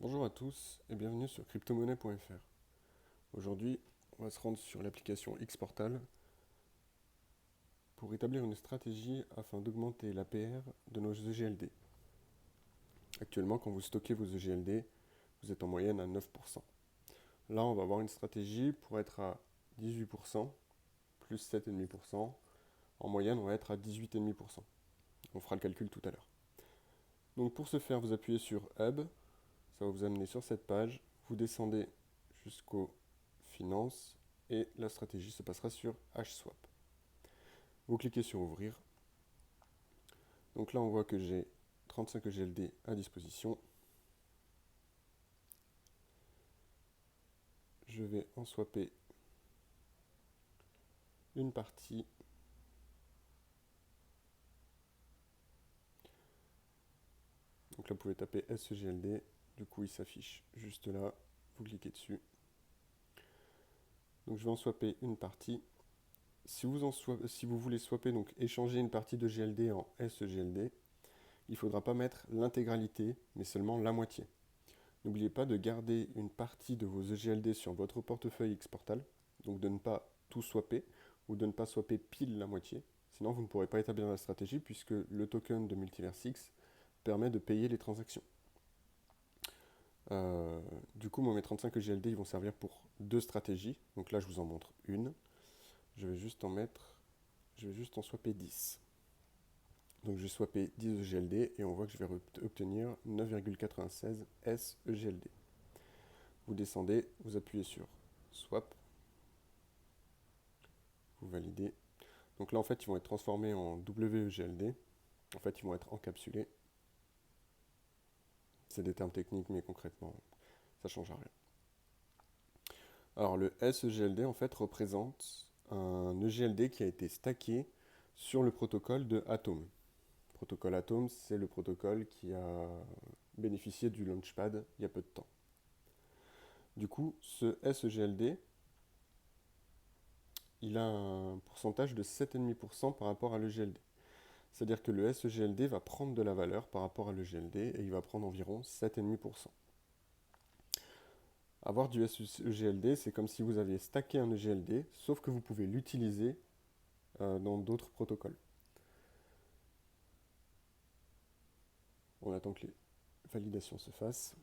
Bonjour à tous et bienvenue sur cryptomonnaie.fr. Aujourd'hui, on va se rendre sur l'application Xportal pour établir une stratégie afin d'augmenter l'APR de nos EGLD. Actuellement, quand vous stockez vos EGLD, vous êtes en moyenne à 9%. Là, on va avoir une stratégie pour être à 18%, plus 7,5%. En moyenne, on va être à 18,5%. On fera le calcul tout à l'heure. Donc pour ce faire, vous appuyez sur Hub, ça va vous amener sur cette page, vous descendez jusqu'aux finances et la stratégie se passera sur HSwap. Vous cliquez sur ouvrir. Donc là on voit que j'ai 35 EGLD à disposition. Je vais en swapper une partie. Donc là vous pouvez taper SEGLD, du coup il s'affiche juste là, vous cliquez dessus. Donc je vais en swapper une partie. Si vous voulez swapper, donc échanger une partie de GLD en SEGLD, il ne faudra pas mettre l'intégralité, mais seulement la moitié. N'oubliez pas de garder une partie de vos EGLD sur votre portefeuille Xportal, donc de ne pas tout swapper, ou de ne pas swapper pile la moitié, sinon vous ne pourrez pas établir la stratégie puisque le token de Multiverse X permet de payer les transactions. Du coup, moi, mes 35 EGLD ils vont servir pour deux stratégies, donc là je vous en montre une. Je vais juste en swapper 10. Donc je vais swapper 10 EGLD et on voit que je vais obtenir 9,96 SEGLD. Vous descendez, vous appuyez sur Swap, vous validez. Donc là en fait ils vont être transformés en WEGLD. En fait ils vont être encapsulés. C'est des termes techniques mais concrètement ça ne change rien. Alors le SEGLD en fait représente un EGLD qui a été stacké sur le protocole de Atom. Le protocole Atom, c'est le protocole qui a bénéficié du Launchpad il y a peu de temps. Du coup, ce SEGLD, il a un pourcentage de 7,5% par rapport à l'EGLD. C'est-à-dire que le SEGLD va prendre de la valeur par rapport à l'EGLD et il va prendre environ 7,5%. Avoir du SEGLD, c'est comme si vous aviez stacké un EGLD, sauf que vous pouvez l'utiliser dans d'autres protocoles. On attend que les validations se fassent.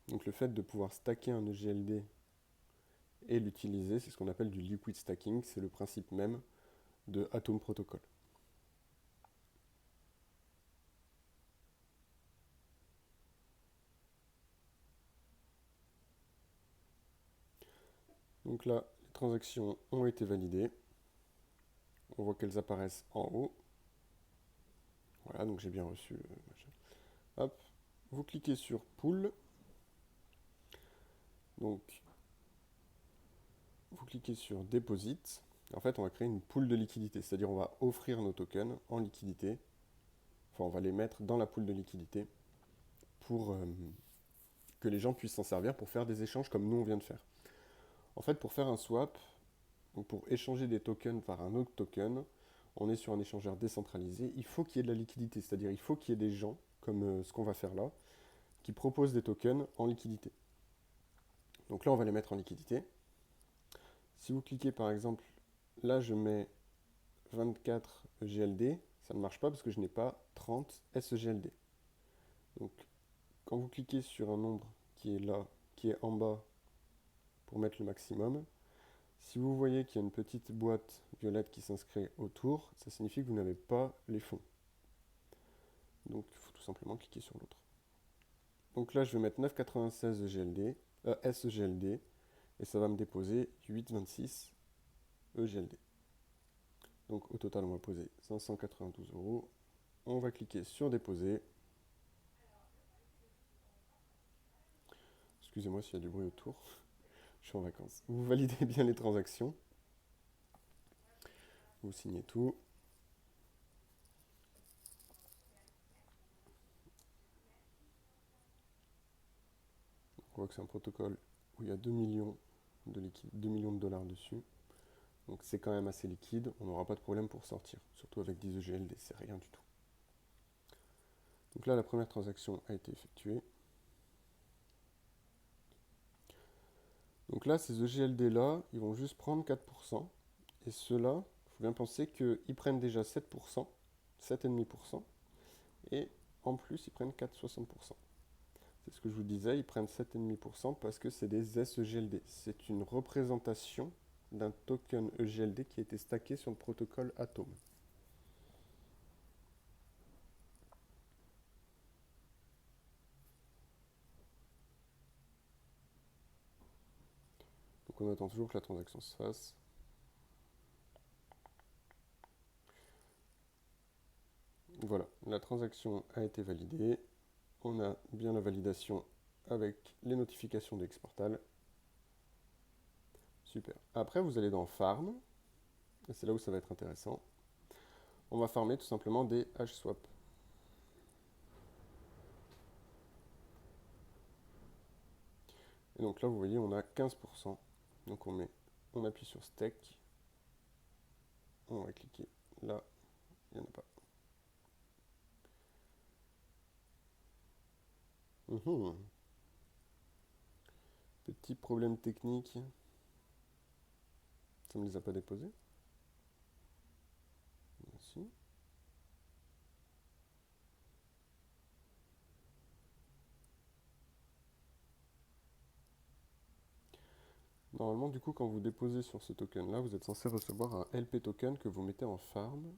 Donc le fait de pouvoir stacker un EGLD et l'utiliser, c'est ce qu'on appelle du liquid stacking, c'est le principe même de Atom Protocol. Donc là, les transactions ont été validées. On voit qu'elles apparaissent en haut. Voilà, donc j'ai bien reçu. Hop, vous cliquez sur Pool. Donc, vous cliquez sur Deposit. En fait, on va créer une pool de liquidité, c'est-à-dire on va offrir nos tokens en liquidité. Enfin, on va les mettre dans la pool de liquidité pour que les gens puissent s'en servir pour faire des échanges comme nous on vient de faire. En fait, pour faire un swap, donc pour échanger des tokens par un autre token, on est sur un échangeur décentralisé. Il faut qu'il y ait de la liquidité, c'est-à-dire il faut qu'il y ait des gens, comme ce qu'on va faire là, qui proposent des tokens en liquidité. Donc là, on va les mettre en liquidité. Si vous cliquez par exemple, là je mets 24 GLD, ça ne marche pas parce que je n'ai pas 30 SGLD. Donc quand vous cliquez sur un nombre qui est là, qui est en bas pour mettre le maximum, si vous voyez qu'il y a une petite boîte violette qui s'inscrit autour, ça signifie que vous n'avez pas les fonds. Donc il faut tout simplement cliquer sur l'autre. Donc là je vais mettre 9,96 GLD, SGLD et ça va me déposer 8,26 EGLD. Donc au total, on va poser 592 euros. On va cliquer sur déposer. Excusez-moi s'il y a du bruit autour. Je suis en vacances. Vous validez bien les transactions. Vous signez tout. On voit que c'est un protocole où il y a 2 millions de liquide, 2 millions de dollars dessus. Donc c'est quand même assez liquide. On n'aura pas de problème pour sortir. Surtout avec 10 EGLD, c'est rien du tout. Donc là, la première transaction a été effectuée. Donc là, ces EGLD-là, ils vont juste prendre 4%. Et ceux-là, il faut bien penser qu'ils prennent déjà 7%, 7,5%. Et en plus, ils prennent 4,60%. C'est ce que je vous disais, ils prennent 7,5% parce que c'est des SEGLD. C'est une représentation d'un token EGLD qui a été stacké sur le protocole Atom. Donc on attend toujours que la transaction se fasse. Voilà, la transaction a été validée. On a bien la validation avec les notifications d'Exportal. Super. Après, vous allez dans Farm. Et c'est là où ça va être intéressant. On va farmer tout simplement des HSwap. Et donc là, vous voyez, on a 15%. Donc on appuie sur Stake. On va cliquer là. Il n'y en a pas. Uhum. Petit problème technique. Ça ne me les a pas déposés. Merci. Normalement, du coup, quand vous déposez sur ce token-là, vous êtes censé recevoir un LP token que vous mettez en farm.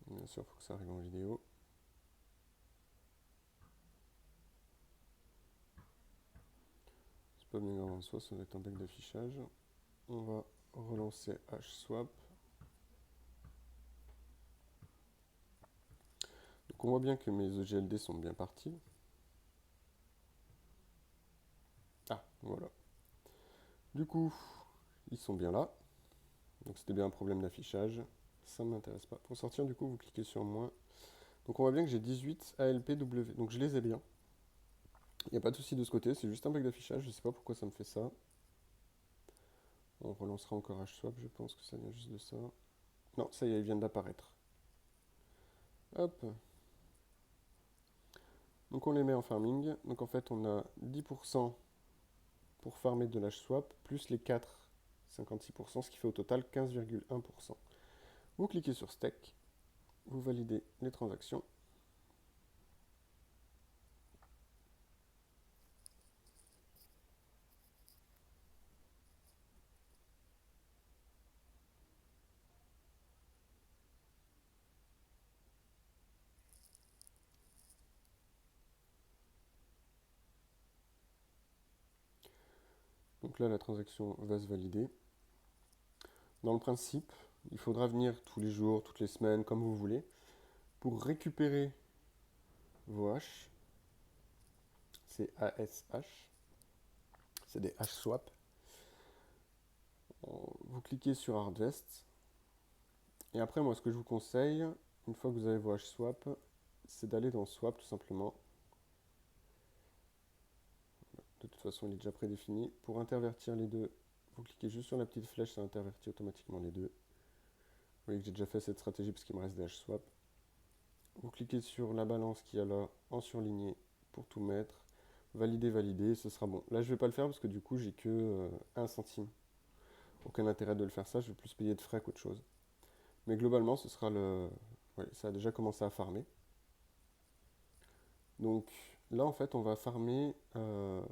Bien sûr, il faut que ça arrive en vidéo. C'est pas bien grave en soi, ça doit être un bug d'affichage. On va relancer HSwap. Donc on voit bien que mes EGLD sont bien partis. Ah, voilà. Du coup, ils sont bien là. Donc c'était bien un problème d'affichage. Ça ne m'intéresse pas. Pour sortir, du coup, vous cliquez sur moins. Donc on voit bien que j'ai 18 ALPW. Donc je les ai bien. Il n'y a pas de souci de ce côté, c'est juste un bug d'affichage. Je ne sais pas pourquoi ça me fait ça. On relancera encore HSwap, je pense que ça vient juste de ça. Non, ça y est, ils viennent d'apparaître. Hop. Donc on les met en farming. Donc en fait, on a 10% pour farmer de l'HSwap, plus les 4, 56%, ce qui fait au total 15,1%. Vous cliquez sur Stake, vous validez les transactions. Donc là, la transaction va se valider. Dans le principe, il faudra venir tous les jours, toutes les semaines, comme vous voulez, pour récupérer vos hash. C'est ASH. C'est des hash swap. Vous cliquez sur Harvest. Et après, moi, ce que je vous conseille, une fois que vous avez vos hash swap, c'est d'aller dans Swap tout simplement. De toute façon, il est déjà prédéfini. Pour intervertir les deux, vous cliquez juste sur la petite flèche, ça intervertit automatiquement les deux. Vous voyez que j'ai déjà fait cette stratégie parce qu'il me reste des hash swap. Vous cliquez sur la balance qu'il y a là en surligné pour tout mettre. Valider, valider, ce sera bon. Là, je ne vais pas le faire parce que du coup, j'ai que 1 centime. Aucun intérêt de le faire ça, je vais plus payer de frais qu'autre chose. Mais globalement, ce sera le... Ouais, ça a déjà commencé à farmer. Donc là, en fait, on va farmer... on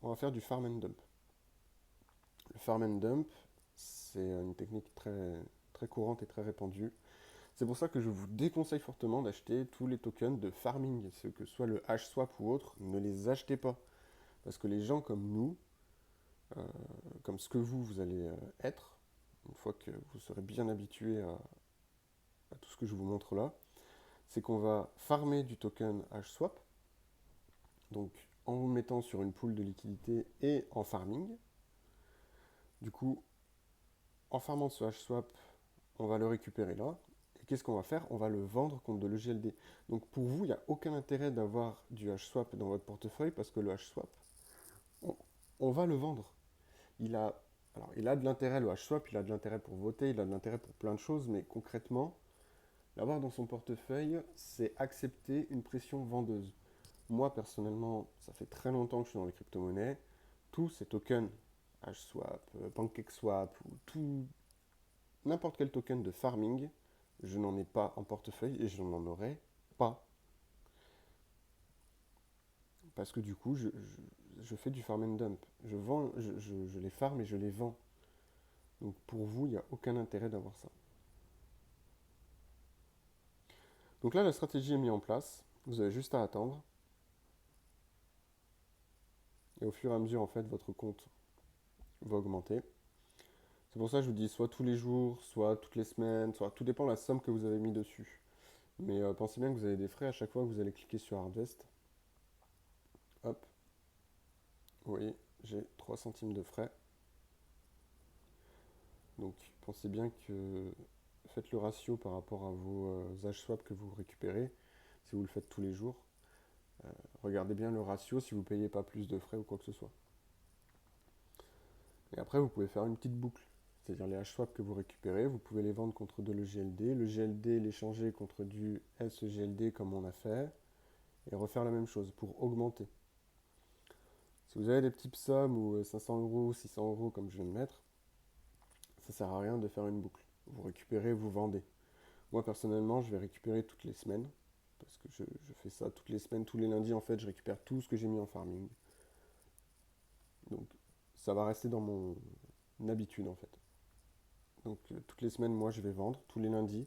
va faire du farm and dump. Le farm and dump, c'est une technique très, très courante et très répandue. C'est pour ça que je vous déconseille fortement d'acheter tous les tokens de farming, ce que soit le HSwap ou autre, ne les achetez pas. Parce que les gens comme nous, euh, comme ce que vous allez être, une fois que vous serez bien habitué à tout ce que je vous montre là, c'est qu'on va farmer du token HSwap, donc en vous mettant sur une pool de liquidité et en farming. Du coup, en farmant ce HSwap, on va le récupérer là. Et qu'est-ce qu'on va faire? On va le vendre contre de l'EGLD. Donc pour vous, il n'y a aucun intérêt d'avoir du HSwap dans votre portefeuille parce que le HSwap, on va le vendre. Il a de l'intérêt, le HSwap, il a de l'intérêt pour voter, il a de l'intérêt pour plein de choses, mais concrètement, l'avoir dans son portefeuille, c'est accepter une pression vendeuse. Moi, personnellement, ça fait très longtemps que je suis dans les crypto-monnaies. tous ces tokens, HSwap, PancakeSwap, ou tout, n'importe quel token de farming, je n'en ai pas en portefeuille et je n'en aurai pas. Parce que du coup, je fais du farm and dump. Je vends, je les farm et je les vends. Donc pour vous, il n'y a aucun intérêt d'avoir ça. Donc là, la stratégie est mise en place. Vous avez juste à attendre. Et au fur et à mesure, en fait, votre compte va augmenter. C'est pour ça que je vous dis soit tous les jours, soit toutes les semaines, soit tout dépend de la somme que vous avez mis dessus. Mais pensez bien que vous avez des frais à chaque fois que vous allez cliquer sur Harvest. Hop. Vous voyez, j'ai 3 centimes de frais. Donc pensez bien que faites le ratio par rapport à vos HSwap que vous récupérez, si vous le faites tous les jours. Regardez bien le ratio si vous ne payez pas plus de frais ou quoi que ce soit. Et après, vous pouvez faire une petite boucle. C'est-à-dire les HSwap que vous récupérez, vous pouvez les vendre contre de l'EGLD. Le GLD, l'échanger contre du SEGLD comme on a fait. Et refaire la même chose pour augmenter. Si vous avez des petites sommes ou 500 euros, 600 euros comme je viens de mettre, ça sert à rien de faire une boucle. Vous récupérez, vous vendez. Moi personnellement, je vais récupérer toutes les semaines. Parce que je fais ça toutes les semaines, tous les lundis en fait, je récupère tout ce que j'ai mis en farming. Donc ça va rester dans mon habitude en fait. Donc toutes les semaines, moi je vais vendre, tous les lundis.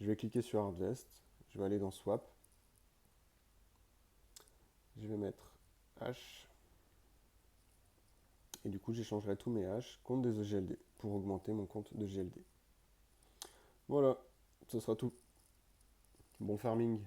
Je vais cliquer sur Harvest, je vais aller dans Swap. Je vais mettre H. Et du coup, j'échangerai tous mes H contre des EGLD pour augmenter mon compte de GLD. Voilà, ce sera tout. Bon farming.